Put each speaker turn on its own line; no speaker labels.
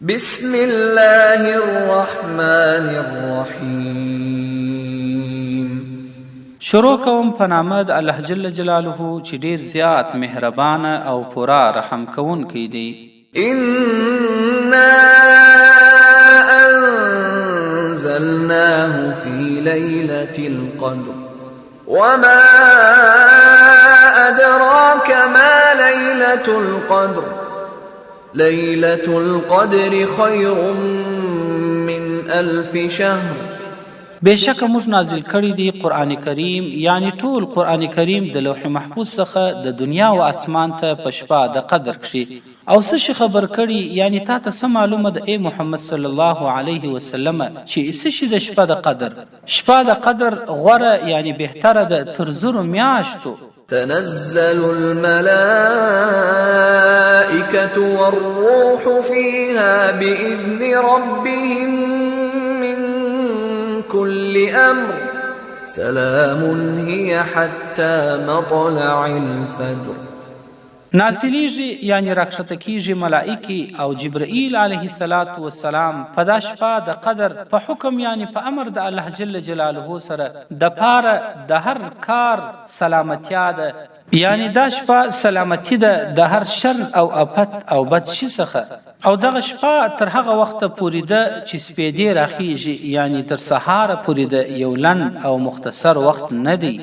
بسم الله الرحمن الرحیم.
شروع کوم په نامه د الله جل جلاله چې ډیر زیات مهربان او پورا رحم کوونکی دی.
إنا أنزلناه في ليلة القدر وما أدراك ما ليلة القدر ليلة القدر خير من 1000 شهر.
بېشکه موږ نازل کړی دی قرآن کریم، یعنی ټول قرآن کریم د لوح محفوظ څخه د دنیا او اسمان ته په شپه د قدر کښې. او څه شي خبر کړي، یعنی تا ته څه معلومه ده ای محمد صلی الله علیه وسلم چې څه شي د شپه د قدر. شپه د قدر غوره یعنی بهتره ده تر 1000 میاشتو.
تنزل الملائكة والروح فيها بإذن ربهم من كل أمر سلام هي حتى مطلع الفجر.
نازلیږي یعنی راکښته کیږي ملائکی او جبرائیل علیه السلام په دا شپه د قدر په حکم یعنی په امر د الله جل جلاله سره د پاره د هر کار سلامتیا ده، یعنی دا شپه سلامتی ده د هر شر او آفت او بد شي څخه. او دغه شپه تر هغه وخته پورې ده چې سپیدې راخیږي، یعنی تر سهاره پورې ده، یو لنډ او مختصر وخت نه دی.